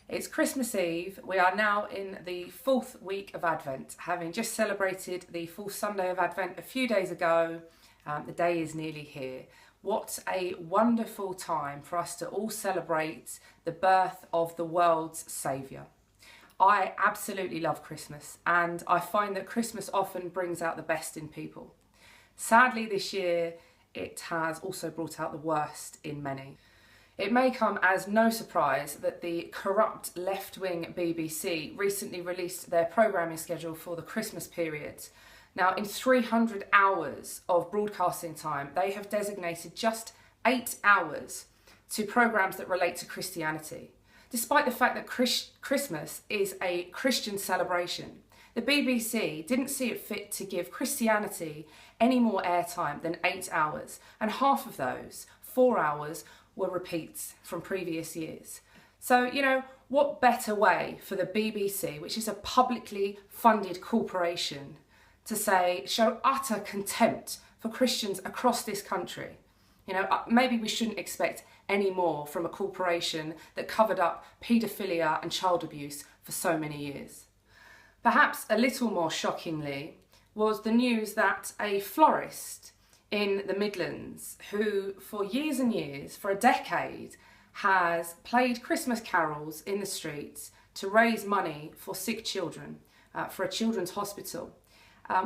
It's Christmas Eve. We are now in the fourth week of Advent, having just celebrated the fourth Sunday of Advent a few days ago. The day is nearly here. What a wonderful time for us to all celebrate the birth of the world's saviour. I absolutely love Christmas, and I find that Christmas often brings out the best in people. Sadly, this year it has also brought out the worst in many. It may come as no surprise that the corrupt left-wing BBC recently released their programming schedule for the Christmas period. Now, in 300 hours of broadcasting time, they have designated just 8 hours to programmes that relate to Christianity. Despite the fact that Christmas is a Christian celebration, the BBC didn't see it fit to give Christianity any more airtime than 8 hours, and half of those, 4 hours, were repeats from previous years. So, what better way for the BBC, which is a publicly funded corporation, to show utter contempt for Christians across this country? Maybe we shouldn't expect any more from a corporation that covered up paedophilia and child abuse for so many years. Perhaps a little more shockingly was the news that a florist in the Midlands, who for years and years, for a decade, has played Christmas carols in the streets to raise money for sick children, for a children's hospital.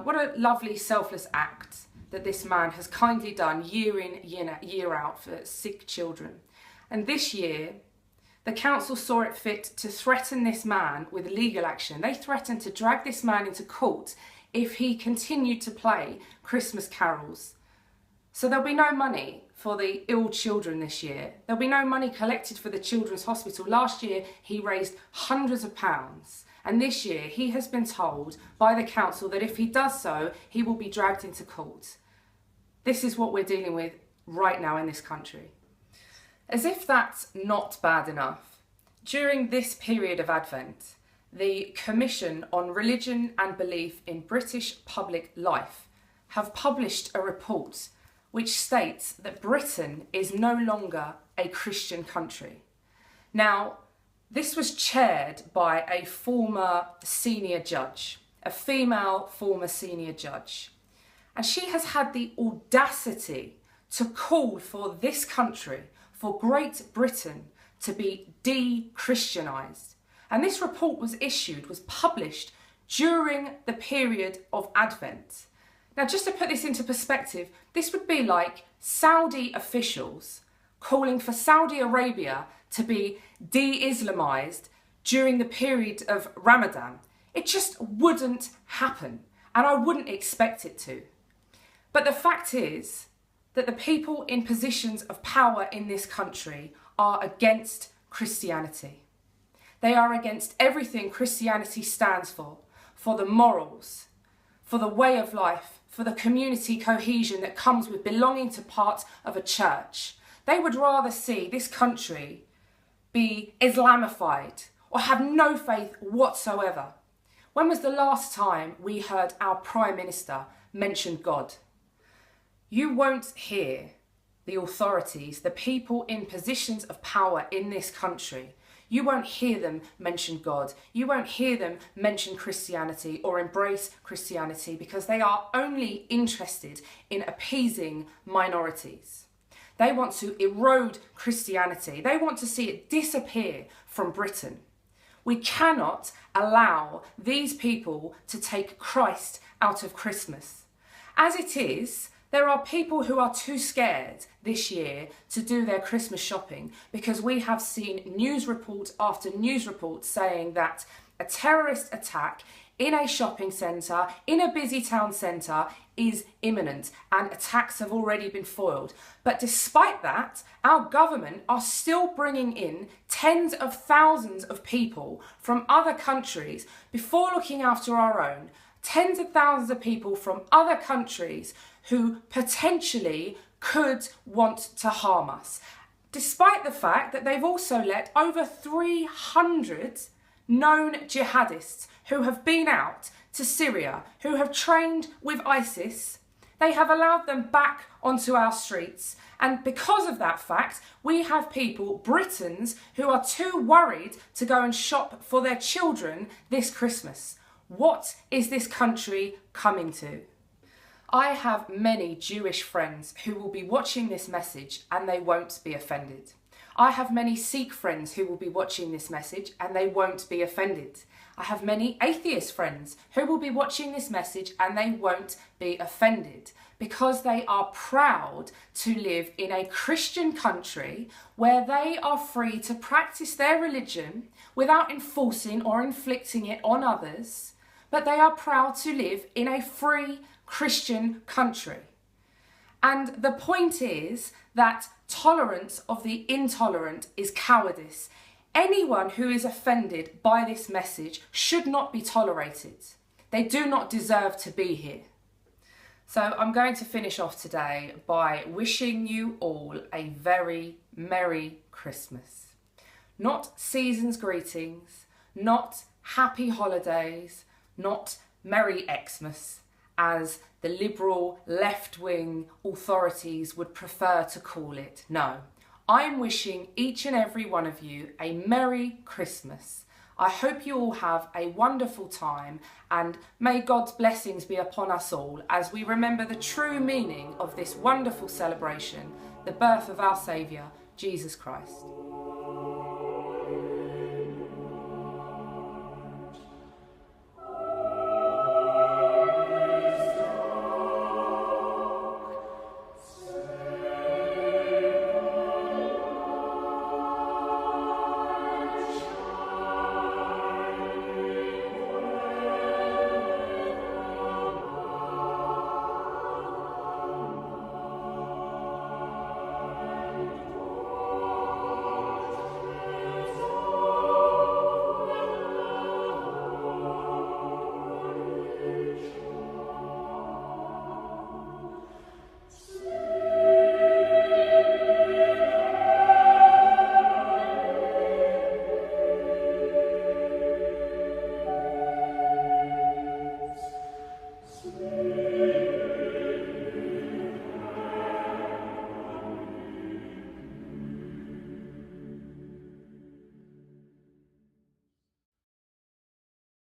What a lovely selfless act that this man has kindly done year in, year out for sick children. And this year, the council saw it fit to threaten this man with legal action. They threatened to drag this man into court if he continued to play Christmas carols. So there'll be no money for the ill children this year. There'll be no money collected for the children's hospital. Last year, he raised hundreds of pounds. And this year, he has been told by the council that if he does so, he will be dragged into court. This is what we're dealing with right now in this country. As if that's not bad enough, during this period of Advent, the Commission on Religion and Belief in British Public Life have published a report which states that Britain is no longer a Christian country. Now, this was chaired by a former senior judge, a female former senior judge. And she has had the audacity to call for this country, for Great Britain, to be de-Christianised. And this report was published during the period of Advent. Now, just to put this into perspective, this would be like Saudi officials calling for Saudi Arabia to be de-Islamised during the period of Ramadan. It just wouldn't happen, and I wouldn't expect it to. But the fact is that the people in positions of power in this country are against Christianity. They are against everything Christianity stands for the morals, for the way of life, for the community cohesion that comes with belonging to part of a church. They would rather see this country be Islamified or have no faith whatsoever. When was the last time we heard our Prime Minister mention God? You won't hear the authorities, the people in positions of power in this country, you won't hear them mention God. You won't hear them mention Christianity or embrace Christianity because they are only interested in appeasing minorities. They want to erode Christianity. They want to see it disappear from Britain. We cannot allow these people to take Christ out of Christmas. As it is, there are people who are too scared this year to do their Christmas shopping because we have seen news report after news report saying that a terrorist attack in a shopping centre, in a busy town centre, is imminent and attacks have already been foiled. But despite that, our government are still bringing in tens of thousands of people from other countries before looking after our own. Tens of thousands of people from other countries who potentially could want to harm us. Despite the fact that they've also let over 300 known jihadists who have been out to Syria, who have trained with ISIS, They have allowed them back onto our streets. And because of that fact, we have people, Britons, who are too worried to go and shop for their children this Christmas. What is this country coming to? I have many Jewish friends who will be watching this message and they won't be offended. I have many Sikh friends who will be watching this message and they won't be offended. I have many atheist friends who will be watching this message and they won't be offended, because they are proud to live in a Christian country where they are free to practice their religion without enforcing or inflicting it on others, but they are proud to live in a free Christian country. And the point is that tolerance of the intolerant is cowardice. Anyone who is offended by this message should not be tolerated. They do not deserve to be here. So I'm going to finish off today by wishing you all a very Merry Christmas. Not season's greetings, not happy holidays, not Merry Xmas, as the liberal left-wing authorities would prefer to call it. No, I'm wishing each and every one of you a Merry Christmas. I hope you all have a wonderful time, and may God's blessings be upon us all as we remember the true meaning of this wonderful celebration, the birth of our Saviour, Jesus Christ.